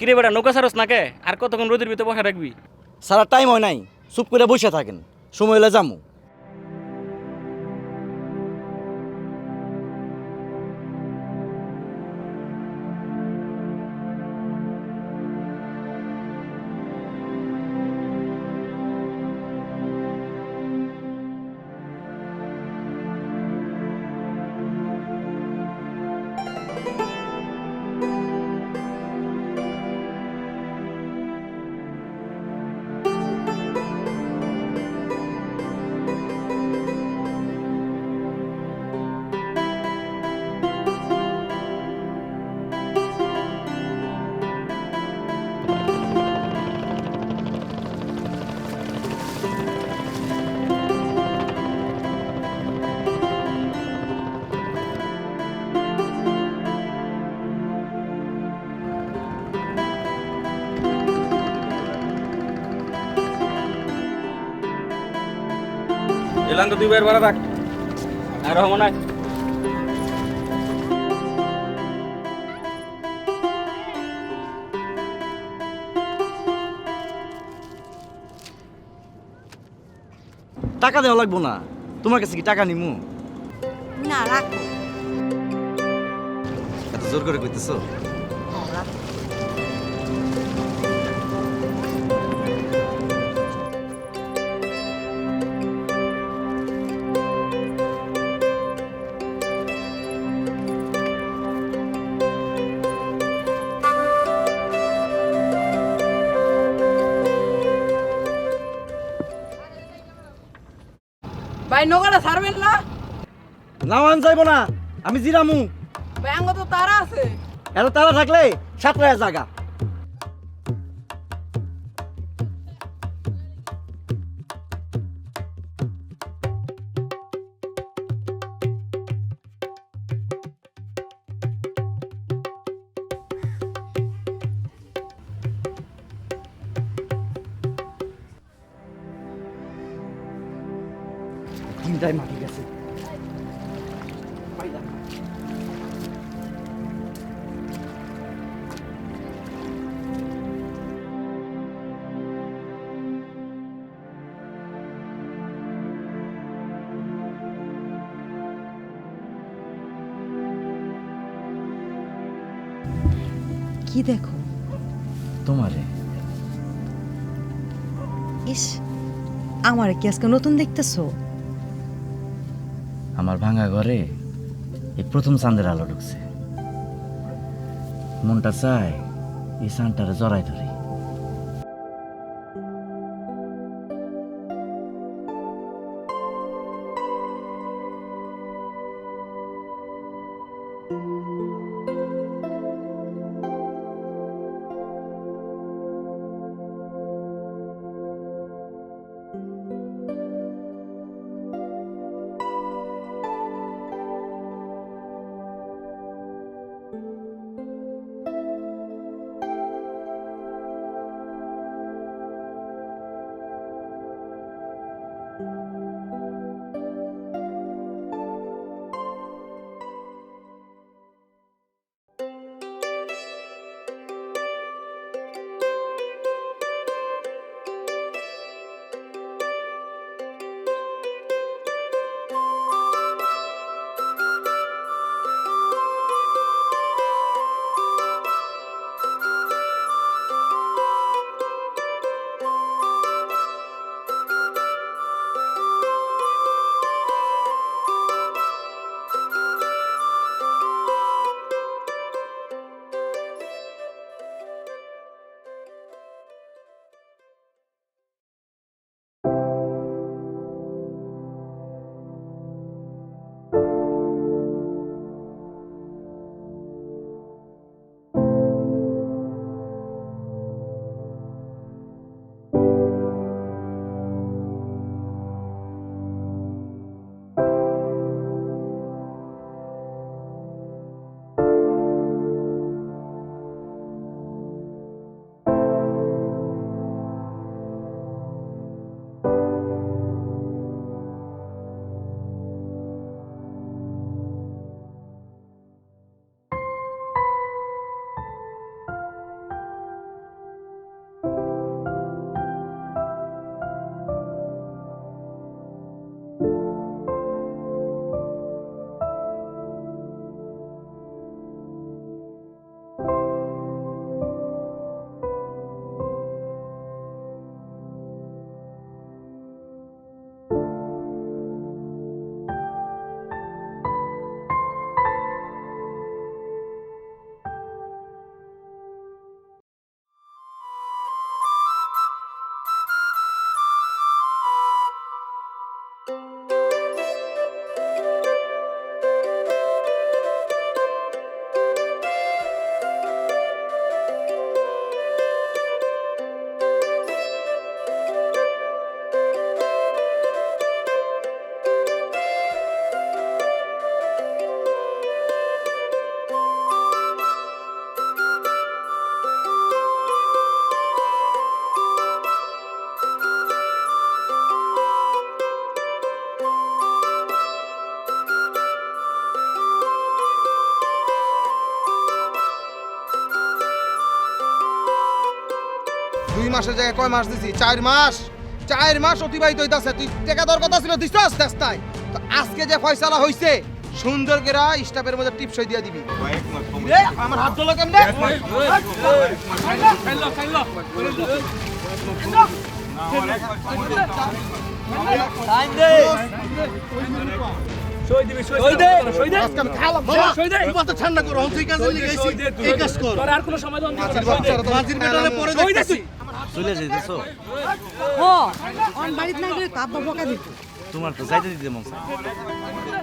কিরে বেটা নৌকা সারস না কে? আর কতক্ষণ রোদের ভিতরে বসা রাখবি? সারা টাইম হয় নাই, চুপ করে বসে থাকেন, সময় হলে যামু। এলাম তো 2 বার ভাড়া রাখ। আর রহমান আয়। টাকা দেওয়া লাগবো না, তোমার কাছে কি টাকা নিমু? না রাখো। এত জোর করে কইতেছো? হ্যাঁ, রাখো। ভাই নৌকাটা ছাড়বেন না? নামান যাইবো না, আমি জিরামু। ভাই আঙ্গ তো তারা আছে। এত তারা থাকলে সাতটায় জাগা। তিনটায় মাটি গেছে। কি দেখো? তোমারে ইস, আমার কি আজকে নতুন দেখতেছো? আমার ভাঙা ঘরে এই প্রথম চাঁদের আলো ঢুকছে। মনটা চায় এই চাঁদটারে জড়াই ধরে। মাসের জায়গায় কয় মাস দিছি 4 মাস 4 মাস অতিবাহিত হইতাছে তুই টাকা দেওয়ার কথা ছিল দিছস দেস্তাই তো আজকে যে ফয়সালা হইছে সুন্দর করে স্টাফের মধ্যে টিপসই দিয়া দিবি রে আমার হাত ধরলো কেমনে টাইম দে সই দিবি সই দে সই দে আজকে আমি খালাম বাবা সই দে তুই মাথা ঠান্ডা কর তুই কাজে লিগাইছি এই কাজ কর তোর আর কোনো সমাধান নেই মাঝির বেটালে পরে সই দে তুই চলে যাইতেছো ও অন বাড়িতে না গেলে তো আব্বা বকা দিত তোমার তো যাইতে দিতে মন চায়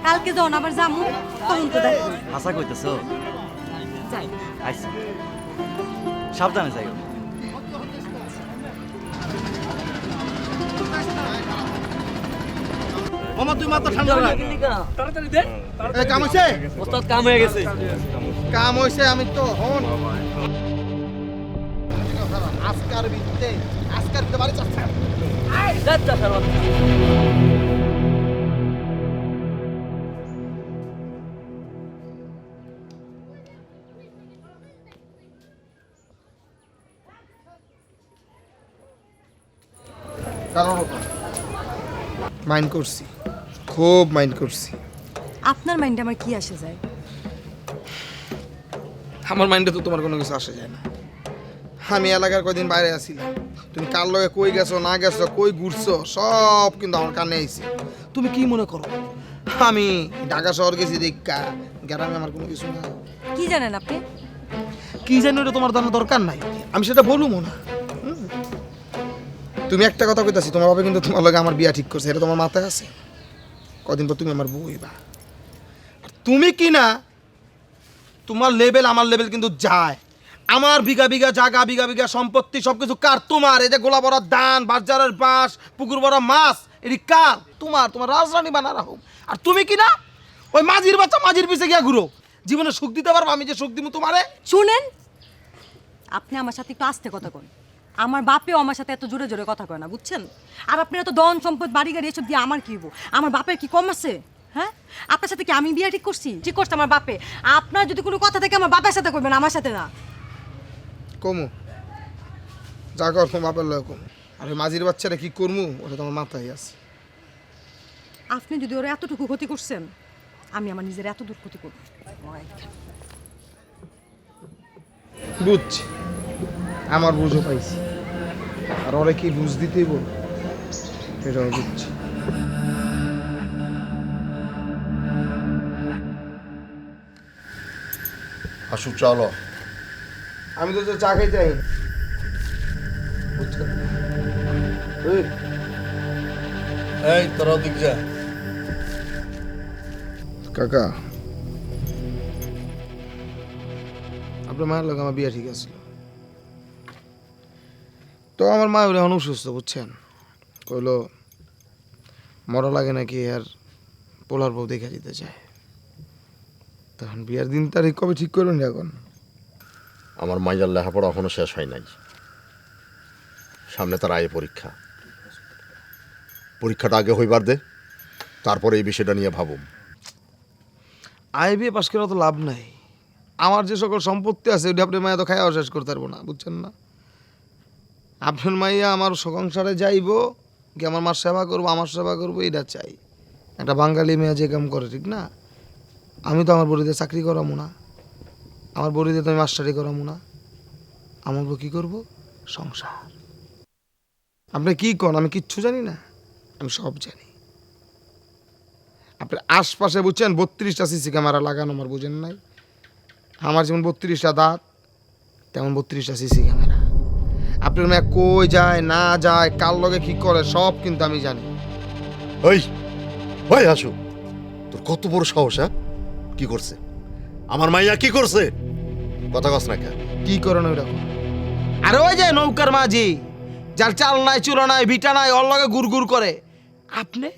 কালকে যখন আবার যামু তখন তো দেখো হাসা কইতেছো যাই আইসা সাবধানে যাইও মামা তুই মাথা ঠান্ডা রাখ তাড়াতাড়ি দে এই কাম হইছে ওস্তাদ কাম হয়ে গেছে কাম হইছে আমি তো হন আজকার ভিত্তে বাড়ি চাচ্ছে যাচ্ছা সারা মাইন্ড করছি খুব মাইন্ড করছি আপনার মাইন্ডে আমার কি আসে যায় আমার মাইন্ডে তো তোমার কোনো কিছু আসে যায় না আমি এলাকার কয়দিন বাইরে আছিলাম তুমি কার লগে কই গেছো না গেছো কই ঘুরছো সব কিন্তু আমার কানে আইছে তুমি কি মনে করো আমি ঢাকা শহর গেছি দেখা গ্রামে আমার কোনো কিছু না কি জানেন আপনি কি জানি ওটা তোমার জানার দরকার নাই আমি সেটা বলবো না তুমি একটা কথা কইতাছি তোমার বাবা কিন্তু তোমার লগে আমার বিয়া ঠিক করছে এটা তোমার মাথায় আছে কদিন পর তুমি আমার বউ হইবা আর তুমি কি না তোমার লেভেল আমার লেভেল কিন্তু যায় আমার বিঘা বিঘা জায়গা বিঘা বিঘা সম্পত্তি সবকিছু কার তোমার এই যে গোলা বড় ধান বাজারের বাঁশ পুকুর বড় মাছ এটি কার তোমার তোমার রাজরানী বানা রাখো আর তুমি কি না ওই মাঝির বাচ্চা মাঝির পিছে গিয়া ঘুরো জীবনে সুখ দিতে পারবো আমি যে সুখ দিব তোমারে শুনেন আপনি আমার সাথে একটু আস্তে কথা কন আমার বাপেও আমার সাথে এত জোরে জোরে কথা কয় না বুঝছেন আর আপনার এত দন সম্পদ বাড়ি গাড়ি এসব দিয়ে আমার কি হবো আমার বাপের কি কম আছে হ্যাঁ আপনার সাথে কি আমি বিয়ে ঠিক করছি ঠিক করছে আমার বাপে আপনার যদি কোনো কথা থাকে আমার বাপের সাথে করবেন আমার সাথে না কমু যা কর তোমার বাপের লয় কমু আর ওই মাঝির বাচ্চারা কি করমু ওটা তোমার মাথায় আছে আপনি যদি ওরা এতটুকু ক্ষতি করছেন আমি আমার নিজের এত দূর ক্ষতি করবো বুঝছি আমার বুঝও পাইছি আর ওরা কি বুঝ দিতেই বল এটাও বুঝছি আসু চলো আমি তো চা খাইতে আই এই তোরা দিক যা কাকা আপনার মায়ের লোক আমার বিয়ে ঠিক আছে তো আমার মা এখন অসুস্থ বুঝছেন কইলো মরা লাগে নাকি আর পোলার বউ দেখা দিতে চায় তখন বিয়ের দিন তারিখ কবে ঠিক করলেন এখন আমার মাইয়ার লেখাপড়া এখনো শেষ হয় নাই সামনে তার আয়ে পরীক্ষা পরীক্ষাটা আগে হইবার দে তারপরে এই বিষয়টা নিয়ে ভাবুম আই বিয়ে পাশ করে তো লাভ নাই আমার যে সকল সম্পত্তি আছে ওটা আপনার মায়া তো খাইয়াও শেষ করতে পারবো না বুঝছেন না আপনার মাইয়া আমার সংসারে যাইব কি আমার মার সেবা করবো আমার সেবা করবো এটা চাই একটা বাঙালি মেয়ে যে কাম করে ঠিক না আমি তো আমার বড়িতে চাকরি করামো না আমার বড়িতে তো আমি মাস্টারি করামো না আমার বউ কী করবো সংসার আপনি কি কন আমি কিচ্ছু জানি না আমি সব জানি আপনার আশপাশে বুঝছেন 32টা সিসি ক্যামেরা লাগানো আমার বুঝেন নাই আমার যেমন 32টা দাঁত তেমন 32টা সিসি ক্যামেরা আপনার মেয়ে কই যায় না যায় কার লগে কি করে সব কিন্তু আমি জানি ওই ওই আসু তোর কত বড় সাহস হ্যাঁ কি করছে আমার মাইয়া কি করছে কথা কস না কেন কি করেন ওই রকম আর ওই যে নৌকার মাঝি যার চাল নাই চূড়া নাই ভিটা নাই ওর লগে গুড় করে আপনি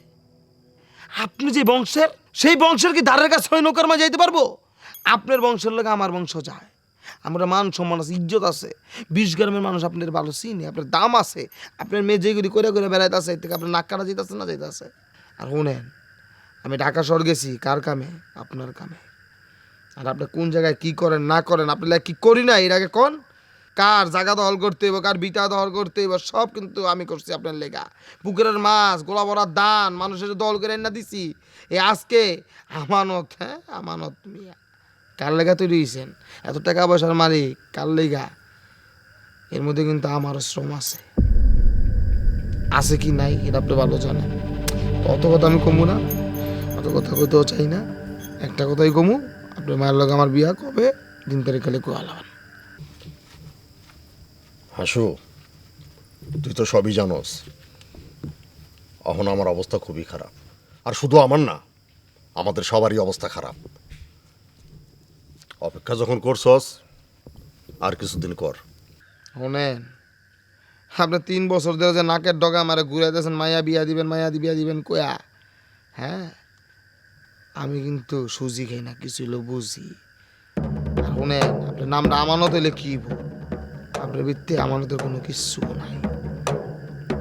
আপনি যে বংশের সেই বংশের কি ধারের কাছে ওই নৌকার মাঝে যেতে পারবো আপনার বংশের লগে আমার বংশ যায় আমরা মান সম্মান আছে ইজ্জত আছে 20 গ্রামের মানুষ আপনার ভালো চিনি আপনার দাম আছে আপনার মেয়ে যেগুলি করে করে বেড়াইতে আছে থেকে আপনার নাক কাটা যেতেছে না যেতেছে আর শুনেন আমি ঢাকা শহর গেছি কার কামে আপনার কামে আর আপনি কোন জায়গায় কি করেন না করেন আপনার কি করি না এর আগে কোন কার জায়গা দখল করতে হইব, কার বিটা দখল করতে হইব, সব কিন্তু আমি করছি আপনার লেগা। পুকুরের মাছ, গোলা ভরা দান মানুষের দল করে না দিছি। আজকে আমানত, হ্যাঁ আমানত মিয়া কার লেগা তৈরি হয়েছেন? এত টাকা পয়সার মালিক কার লেগা? এর মধ্যে কিন্তু আমারও শ্রম আছে কি নাই এটা আপনি ভালো জানেন। অত কথা আমি কমু না, অত কথা কইতেও চাই না। একটা কথাই কমু, আপনার মায়ের লগে আমার বিয়া কবে, দিন তারিখ খালি কোয়ালাম। হাসু, তুই তো সবই জানোস, এখন আমার অবস্থা খুবই খারাপ। আর শুধু আমার না, আমাদের সবারই অবস্থা খারাপ। অপেক্ষা যখন করছস আর কিছুদিন কর। শোনেন, আপনি 3 বছর ধরে যে নাকের ডগা আমারে ঘুরাইতেছেন মাইয়া বিয়া দিবেন, মাইয়া বিয়া দিবেন কয়া, হ্যাঁ আমি কিন্তু সুজি খাই না, কিছু হলো বুঝি। আর শোনেন, আপনার নামটা আমানত হইলে কি আপনার ভিত্তি আমানতের কোনো কিছু নাই।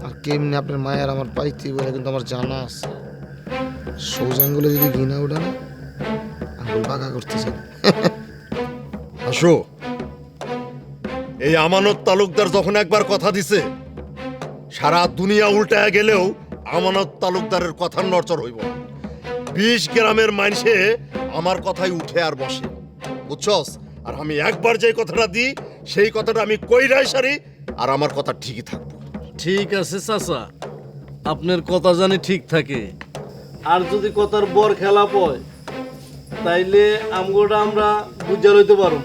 আর কেমনি আপনার মায়ের আমার পাইতে বলে কিন্তু আমার জানা আছে। সোজা আঙ্গুলে যদি ঘৃণা ওঠে না, আঙ্গুল বাঁকা করতেছেন। হাসু, এই আমানত তালুকদার যখন একবার কথা দিছে, সারা দুনিয়া উল্টায় গেলেও আমানত তালুকদারের কথার নড়চড় হইব না। 20 গ্রামের মানুষে আমার কথাই উঠে আর বসে, বুঝছস? আর আমি একবার যে কথাটা দিই, সেই কথাটা আমি কইরাই সারি, আর আমার কথা ঠিকই থাকবো। ঠিক আছে চাচা, আপনার কথা জানি ঠিক থাকে। আর যদি কথার বর খেলা পয়, তাইলে আমগোটা আমরা বুঝা লইতে পারব।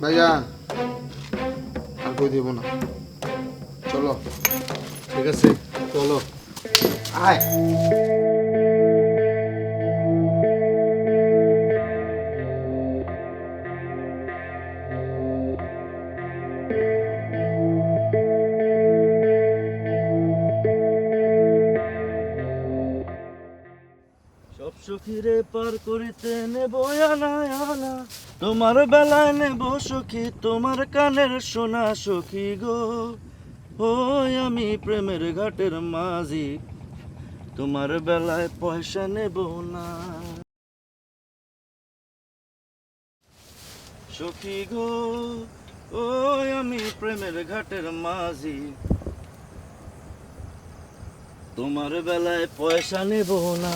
ভাইয়া আর কই দেব না, চলো। ঠিক আছে, চলো। আয় সব সখীরে পার করিতে নেব আনা আনা, তোমার বেলায় নেব সখী তোমার কানের সোনা সখী গো। ওই আমি প্রেমের ঘাটের মাঝি, তোমার বেলায় পয়সা নেব না সখী গো। ওই আমি প্রেমের ঘাটের মাঝি, তোমার বেলায় পয়সা নেব না।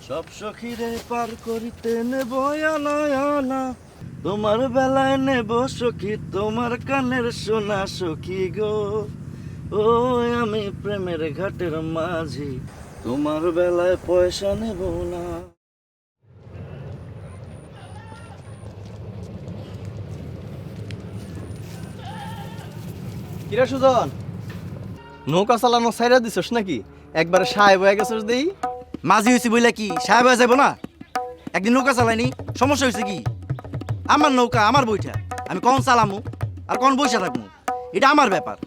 সব সখীরে পার করিতে নেব আনা আনা, তোমার বেলায় নেব সখী তোমার কানের সোনা সখী গো। ওই আমি প্রেমের ঘাটের মাঝি, তোমার বেলায় পয়সা নেব না। কিরা সুজন, নৌকা চালানো ছাইরা দিছস নাকি? একবারে সাহেব হয়ে গেছস দেই। মাঝি হয়েছি বইলা কি সাহেব হয়ে যাবো না? একদিন নৌকা চালাইনি, সমস্যা হয়েছে কি? আমার নৌকা আমার বইটা, আমি কখন চালামু আর কখন বইসা থাকবো, এটা আমার ব্যাপার।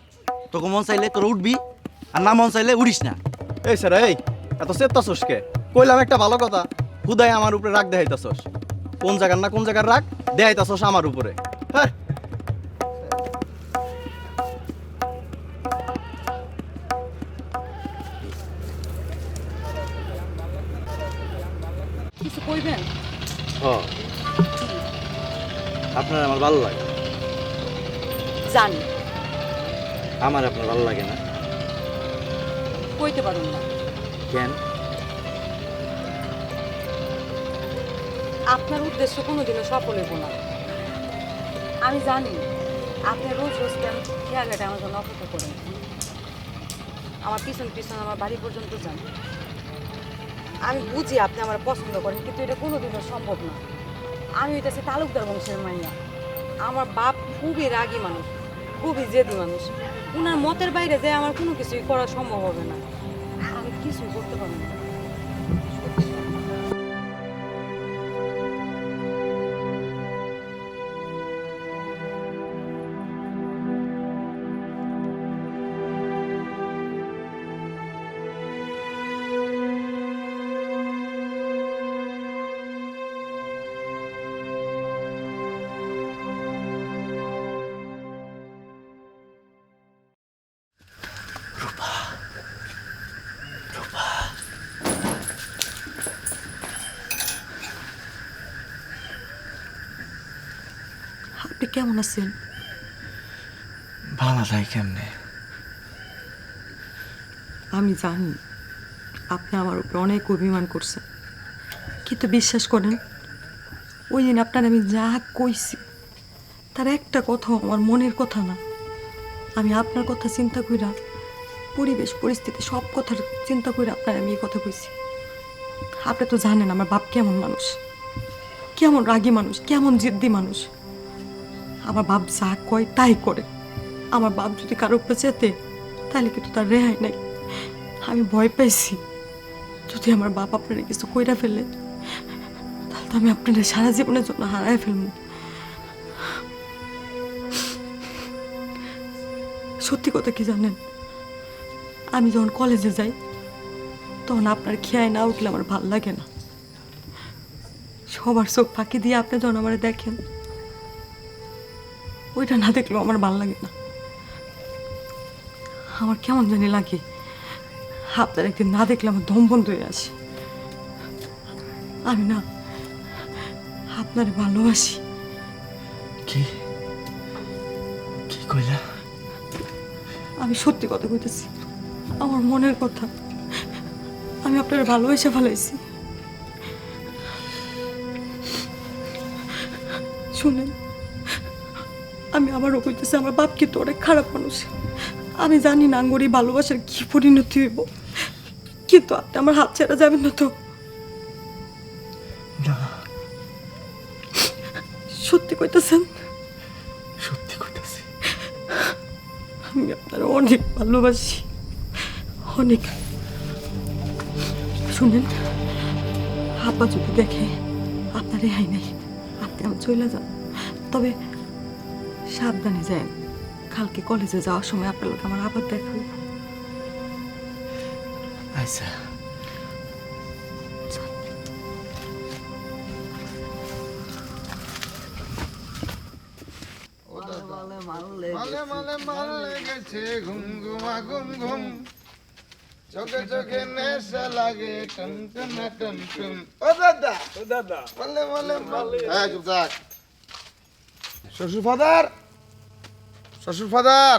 তোকে মন চাইলে তোর উঠবি, আর না মন চাইলে উড়িস না। এই স্যার, এই এত চেপ্তাছস কে? কইলাম একটা ভালো কথা, হুদাই আমার উপরে রাগ দেখাইতাছস। কোন জায়গার না কোন জায়গার রাগ দেখাইতাছস আমার উপরে। হ্যাঁ, কিছু কইবেন? আপনার আমার ভালো লাগে, জানি আমার আপনার ভালো লাগে না কইতে পারুন না। কেন? আপনার উদ্দেশ্য কোনোদিনও সফল হইব না। আমি জানি আপনি রোজ রোজ কেন খেয়াঘাটে আমার জন্য অপেক্ষা করেন, আমার পিছন পিছন আমার বাড়ি পর্যন্ত যান। আমি বুঝি আপনি আমার পছন্দ করেন, কিন্তু এটা কোনোদিনও সম্ভব না। আমি হইতেছি তালুকদার বংশের মাইয়া। আমার বাপ খুবই রাগী মানুষ, খুবই জেদি মানুষ। উনার মতের বাইরে যে আমার কোনো কিছুই করা সম্ভব হবে না, আমি কিছুই করতে পারবো না। কেমন আছেন? ভালো তাই কেমনে? আমি জানি আপনি আমার উপর অনেক অভিমান করছেন, কিন্তু বিশ্বাস করেন ওই দিন আপনার আমি যা কইছি তার একটা কথাও আমার মনের কথা না। আমি আপনার কথা চিন্তা কইরা, পরিবেশ পরিস্থিতি সব কথার চিন্তা করে আপনার আমি এই কথা কইছি। আপনি তো জানেন আমার বাপ কেমন মানুষ, কেমন রাগী মানুষ, কেমন জিদ্দি মানুষ। আমার বাপ যা কয় তাই করে। আমার বাপ যদি কারো উপরে চেতে তাহলে কিন্তু তার রেহাই নাই। আমি ভয় পাইছি যদি আমার বাপ আপনারা কিছু কইরা ফেলে তাহলে তো আমি আপনারা সারা জীবনের জন্য হারায় ফেলবো। সত্যি কথা কি জানেন, আমি যখন কলেজে যাই তখন আপনার খেয়ায় না উঠলে আমার ভাল লাগে না। সবার চোখ ফাঁকি দিয়ে আপনি যখন আমার দেখেন ওইটা না দেখলেও আমার ভাল লাগে না। আমার কেমন জানি লাগে আপনার একদিন না দেখলে আমার দম বন্ধ হয়ে আসে। আমি না আপনারে ভালোবাসি। কি কি কইলা? আমি সত্যি কথা কইতেছি, আমার মনের কথা। আমি আপনার ভালোবেসে ফেলাইছি। শুনেন, আমি আবারও কইতেছি আমার বাপ কিন্তু অনেক খারাপ মানুষ। আমি জানি না আঙ্গুরি ভালোবাসার কি পরিণতি হইব, কিন্তু আপনি আমার হাত ছেড়ে যাবেন না তো? সত্যি কইতেছেন? সত্যি কইতাছি। আমি আপনার অনেক ভালোবাসি, অনেক। শুনেন, আপা যদি দেখে আপনার রেহাই নাই, আপনি আমার চলে যান। তবে সাবধানে যান, কালকে কলেজে যাওয়ার সময় আপনার লোক আমার আবার দেখাবো। আচ্ছা। মালে মালে মাল লেগেছে ঘুম ঘুমা ঘুম ঘুম, চোখে চোখে নেশা লাগে টন টন টন টন। ও দাদা, ও দাদা, মালে মালে মালে। হ্যাঁ চুপ থাক। শ্বশুর ফাদার, শ্বশুর ফাদার,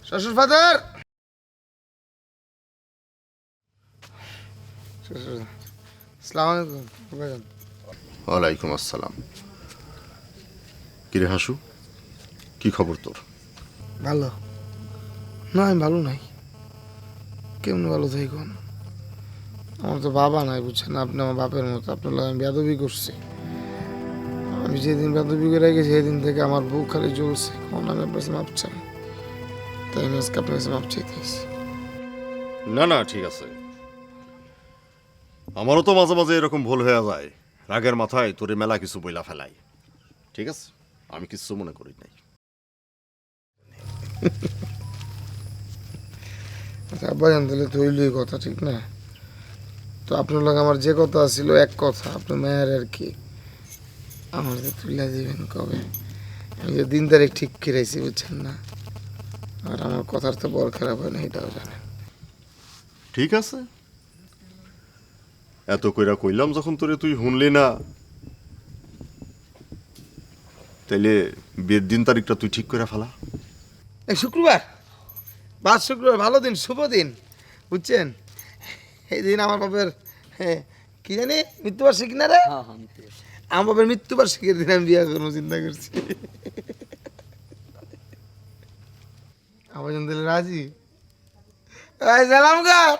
শ্বশুর ফাদার। আসসালামু আলাইকুম। ওয়ালাইকুম আসসালাম। কিরে হাসু, কি খবর তোর? ভালো না, আমি ভালো নাই। কেমন ভালো থাকি কোন? আমার তো বাবা নাই, বুঝছেন? আপনি আমার বাপের মতো। আপনার লাগে আমি বেয়াদবি করছি। আমি যেদিন বেয়াদবি করে গেছি সেদিন থেকে আমার বুক খালি জ্বলছে। কোন আমি আপনার কাছে মাপ চাই, তাই আমি আজকে আপনার কাছে মাপ চাইতেছি। না না, ঠিক আছে। আমারও তো মাঝে মাঝে এরকম ভুল হয়ে যায়, রাগের মাথায় তোরে মেলা কিছু বইলা ফেলাই। ঠিক আছে, আমি কিছু মনে করি নাই। আচ্ছা আব্বা জান, তাহলে তো হইলই কথা, ঠিক না? তো আপনার লাগে আমার যে কথা ছিল এক কথা, আপনার মেয়ের আর কি আমার তো তুলে দিবেন কবে? আমি যে দিন তারিখ ঠিক করেছি, বুঝছেন না? আর আমার কথার তো বর খারাপ হয় না, এটাও জানেন। ঠিক আছে, এত কইরা কইলাম যখন তোরে তুই শুনলি না, তাইলে বিয়ের দিন তারিখটা তুই ঠিক করে ফেলা। এই শুক্রবার, বাদ শুক্রবার, ভালো দিন, শুভ দিন, বুঝছেন? এই দিন আমার বাপের কি জানি মৃত্যুবার্ষিকী না রে? আমার বাপের মৃত্যুবার্ষিকীর দিন আমি বিয়ে করবো চিন্তা করছি। আমার জন্য দিলে রাজি। সালাম গার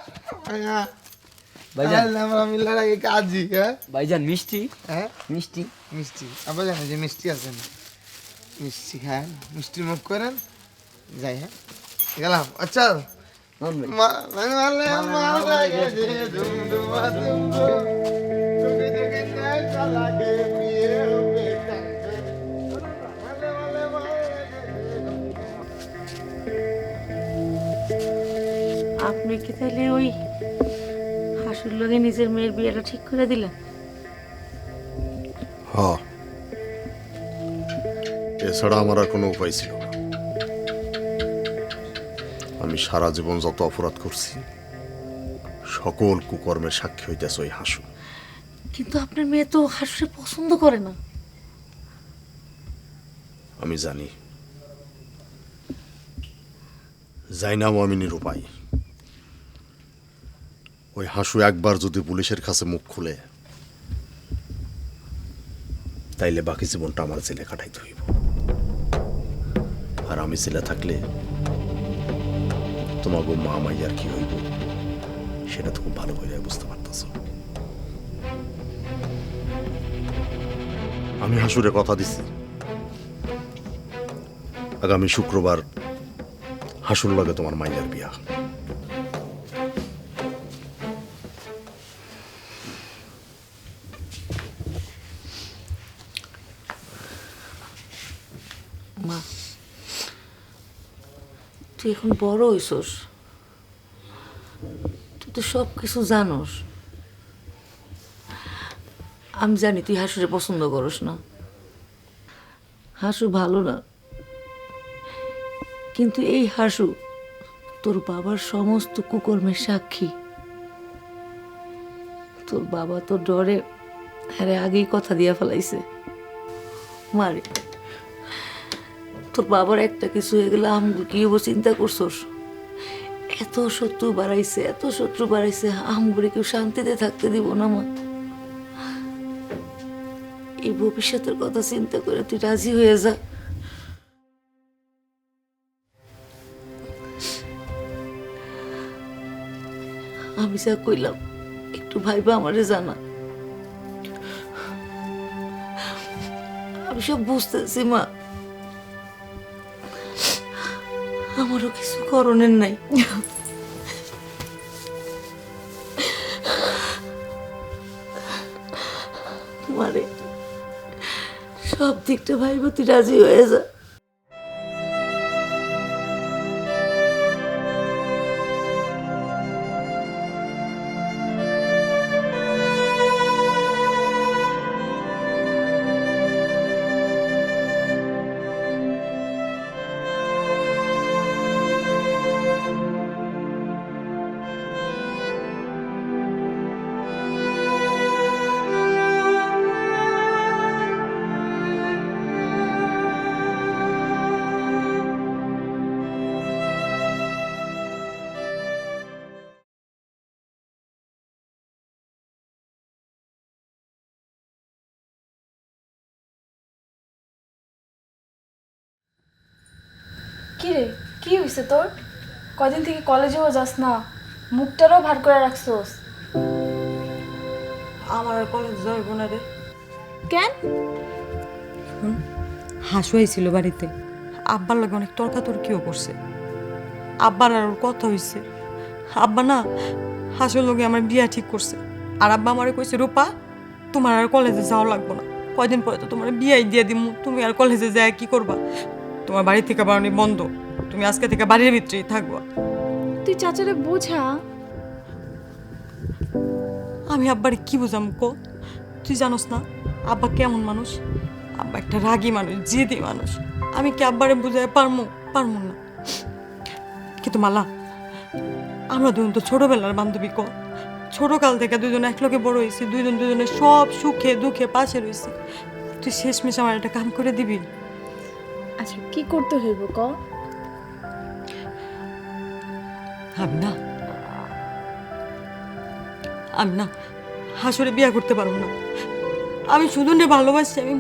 ভাইজান, আমরা মিল্লার আগে কাজী। হ্যাঁ ভাইজান মিষ্টি, হ্যাঁ মিষ্টি। মিষ্টি আবার জানেন যে মিষ্টি আছে না? মিষ্টি খান, মিষ্টি মুখ করেন, যাই। হ্যাঁ গেলাম। আচ্ছা নন ভাই। আপনি কি তাহলে ওই হাসুর লগে নিজের মেয়ের বিয়েটা ঠিক করে দিলেন? হ্যাঁ, এছাড়া আমার আর কোনো উপায় ছিল না। আমি সারা জীবন যত অপরাধ করছি সকল কুকর্মের সাক্ষী হইতেছে ওই হাসু। কিন্তু আপনার মেয়ে তো হাসুরে পছন্দ করে না। আমি জানি জাইনাও আমি নিরুপায়। ওই হাসু একবার যদি পুলিশের কাছে মুখ খুলে তাইলে বাকি জীবনটা আমার জেলে কাটাইতে হইব। আর আমি জেলে থাকলে তোমাকে মা মাইয়ার কি হইব সেটা তো খুব ভালো করে বুঝতে পারতেছ। আমি হাসুরে কথা দিছি আগামী শুক্রবার হাসুর লগে তোমার মাইয়ার বিয়া। মা, তুই এখন বড় হইছস, তুই তো সব কিছু জানোস। আমি জানি তুই হাসুরে পছন্দ করস না, হাসু ভালো না, কিন্তু এই হাসু তোর বাবার সমস্ত কুকর্মের সাক্ষী। তোর বাবা তোর ডরে আরে আগেই কথা দিয়া ফেলাইছে। মারে, তোর বাবার একটা কিছু হয়ে গেলে আমগো কি হবো চিন্তা করছোস? এত শত্রু বাড়াইছে, এত শত্রু বাড়াইছে, আমগুলি কেউ শান্তিতে থাকতে দিব না মা। এই ভবিষ্যতের কথা চিন্তা করে তুই রাজি হয়ে যা। আমি যা কইলাম একটু ভাইবা আমারে জানা। আমি সব বুঝতেছি মা, আমারও কিছু করণের নাই। মারে, সব দিকটা ভাইবা তুই রাজি হয়ে যা। কি রে, কি হয়েছে তোর? কদিন থেকে কলেজেও যাস না, মুখটারও ভার করে রাখছোস। আমার আর কলেজ যাইব না রে। কেন? হাসু আইছিল বাড়িতে, আব্বার লাগে অনেক তর্কাতর্কিও করছে। আব্বার আর ওর কথা হইছে। আব্বা না হাসুর লগে আমার বিয়া ঠিক করছে। আর আব্বা আমারে কইছে, রূপা তোমার আর কলেজে যাওয়া লাগবো না, কয়দিন পরে তো তোমার বিয়াই দিয়ে দিমু, তুমি আর কলেজে যায় কি করবা? তোমার বাড়ি থেকে বাড়ানি বন্ধ, তুমি আজকে থেকে বাড়ির ভিতরেই থাকবা। তুই চাচারে বোঝা। আমি আব্বারে কি বুঝাম কো? তুই জানোস না আব্বা কেমন মানুষ? আব্বা একটা রাগী মানুষ, জিদি মানুষ। আমি কি আব্বারে বুঝাই পারমু না। কিন্তু মালা, আমরা দুজন তো ছোটবেলার বান্ধবী ক। ছোটকাল থেকে দুজন একলগে বড় হয়েছি, দুজনের সব সুখে দুঃখে পাশে রয়েছি। তুই শেষমেশ আমার একটা কাম করে দিবি? আচ্ছা, কি করতে হইব ক? আমি না হাসুরে বিয়া করতে পারবো না। আমি সুজনরে ভালোবাসি, আমি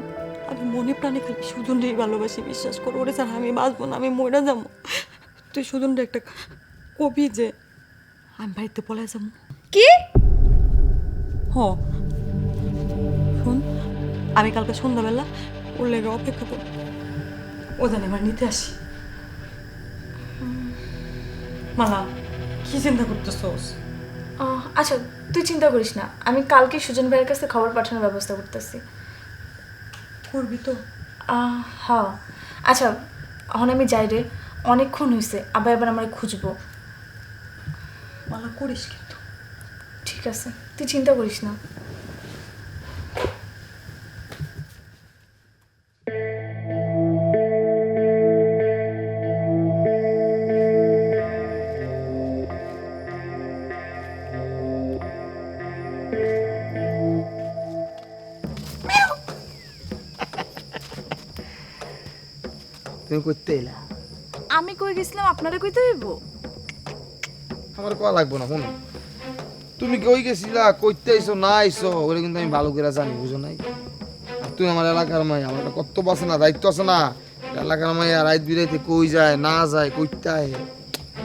মনে প্রাণে খালি সুজনরেই ভালোবাসি, বিশ্বাস করো। ওরে স্যার আমি বাঁচবো না, আমি মরে যাবো। তুই সুজনরে একটা কবি যে আমি বাড়িতে পলাই যাবো। কি? শোন, আমি কালকে সন্ধ্যাবেলা ওর লেগে অপেক্ষা করব, ও জানে আমার নিতে আসি। মালা, কি চিন্তা করতেছস? আচ্ছা, তুই চিন্তা করিস না, আমি কালকে সুজন ভাইয়ের কাছে খবর পাঠানোর ব্যবস্থা করতেছি। করবি তো? হ্যাঁ। আচ্ছা, এখন আমি যাই রে, অনেকক্ষণ হয়েছে, আবার এবার আমার খুঁজবো। মালা, করিস কিন্তু। ঠিক আছে, তুই চিন্তা করিস না। তুমি করতে এলা আমি কই গেছিলাম আপনারা কইতে হইব? আমার কোয়া লাগবো না শোনো, তুমি কই গেছিলা, কইতে আইছো না আইছো ওগুলো কিন্তু আমি ভালো করে জানি, বুঝো নাই? আর তুই আমার এলাকার মাই, আমার একটা কর্তব্য আছে না, দায়িত্ব আছে না। এলাকার মাইয়া রাত বিরাইতে কই যায় না যায়, কইতে আয়,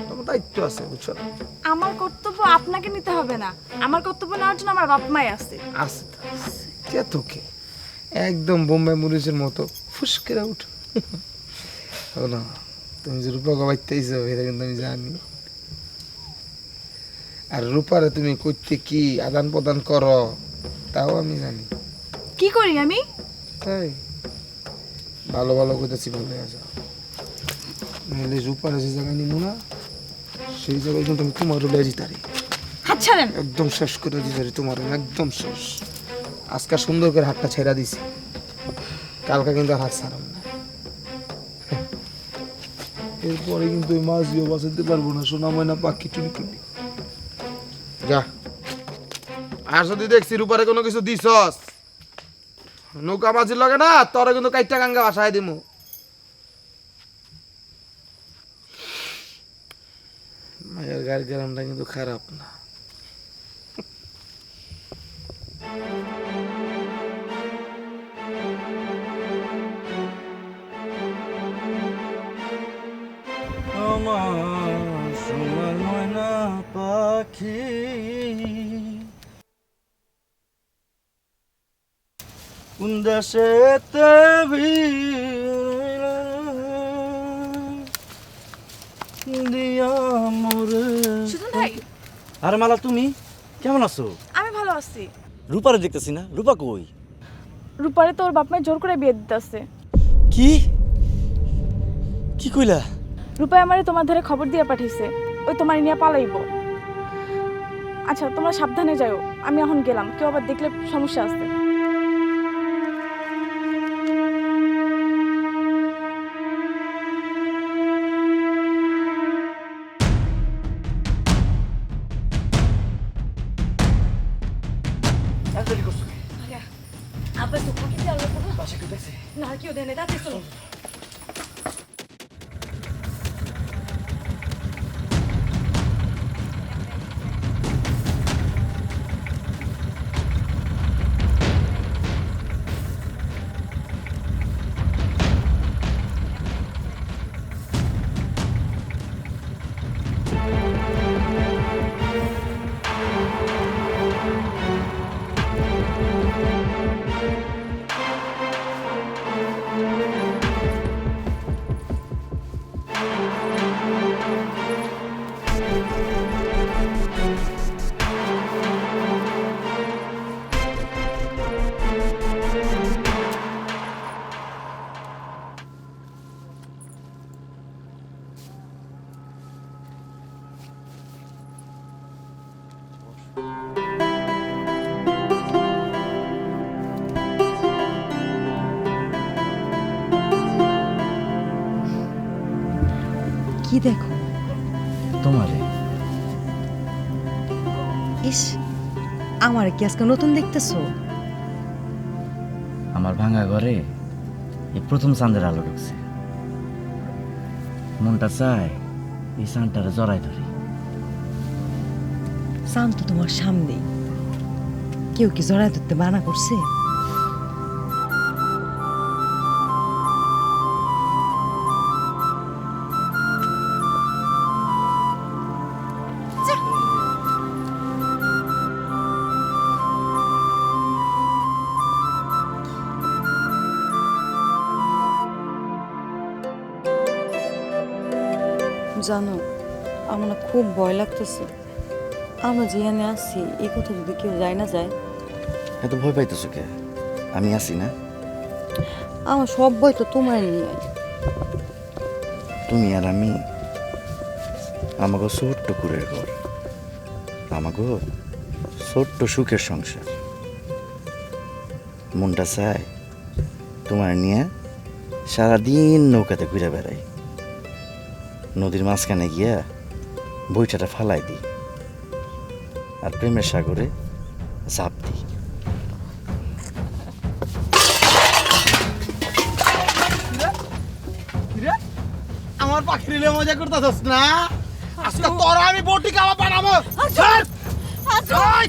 তোমার দায়িত্ব আছে, বুঝছো? আমার কর্তব্য আপনাকে নিতে হবে না, আমার কর্তব্য নেওয়ার জন্য আমার বাপ মাই আছে। আছে কে তোকে একদম বোম্বাই মরিচের মতো ফুস করে উঠ। না তুমি যে রূপা গাইতে আইছো এটা কিন্তু আমি জানি। আর রূপারে তুমি কইতে কি আদান প্রদান করো তাও আমি জানি। কি করি আমি? তাই ভালো ভালো কইতেছি, ভালো হয়ে যাও। নইলে রূপারে যে জায়গায় নিবো না সেই জায়গায় কিন্তু আমি তোমার উড়ে দিতারি, হাত ছাড়েন। একদম শেষ করে দিতারি তোমার, একদম শেষ। আজকে সুন্দর করে হাতটা ছেড়া দিছি, কালকে কিন্তু আর হাত ছাড়াম না। এরপরে কিন্তু ওই মাঝিও বাঁচাতে পারবো না, সোনা ময়না পাখি টুনি টুনি। যা, আর যদি দেখছি রূপারে কোনো কিছু দিছস নৌকা মাঝির লগে না, তোরা কিন্তু কাইটা গাঙ্গা বাসায় দিমু। মায়ের গাড়ি গ্রামটা কিন্তু খারাপ না। আমার সোনার ময়না পাখি কোন দেশেতে দিয়া মোরে। সুজন ভাই, আরে মালা, তুমি কেমন আছো? আমি ভালো আছি। রূপারে দেখতেছি না, রূপা কই? রূপারে তোর বাপ মাই জোর করে বিয়ে দিতেছে। কি কি কইলা? রূপাই আমারে তোমার ধরে খবর দিয়ে পাঠাইছে, ওই তোমার নিয়ে পালাইব। আচ্ছা তোমরা সাবধানে যাও, আমি এখন গেলাম, কেউ আবার দেখলে সমস্যা আছে। আবার তো কি দিয়ে আলো করো? না কেউ দেনে দাঁড়িয়ে চলো। কি দেখো? তোমারে। ইস, আমার কি আজকে নতুন দেখতেছো? আমার ভাঙা ঘরে এই প্রথম চাঁদের আলো ঢুকছে, মনটা চায় এই চাঁদটারে জড়াই ধরি। চাঁদ তো তোমার সামনেই, কেউ কি জড়ায় ধরতে বানা করছে? জানো, আমার না খুব ভয় লাগতেছে। আমরা যেখানে আছি এই কথা যদি কেউ যায় না যায়। এত ভয় পাইতেছো কে? আমি আছি না? আমার সব ভয় তো তোমার নিয়ে। তুমি আর আমি, আমাকে ছোট্ট কুড়ের ঘর, আমাকে ছোট্ট সুখের সংসার। মনটা চায় তোমার নিয়ে সারাদিন নৌকাতে ঘুরে বেড়াই, নদীর মাঝখানে গিয়া বইটাটা ফালাই দিই আর প্রেমের সাগরে ঝাঁপ দিই। চাকরিলে মজা করতেছস না আজকে তোরা আমি বটি কাবা বানাবো ছাড় এই,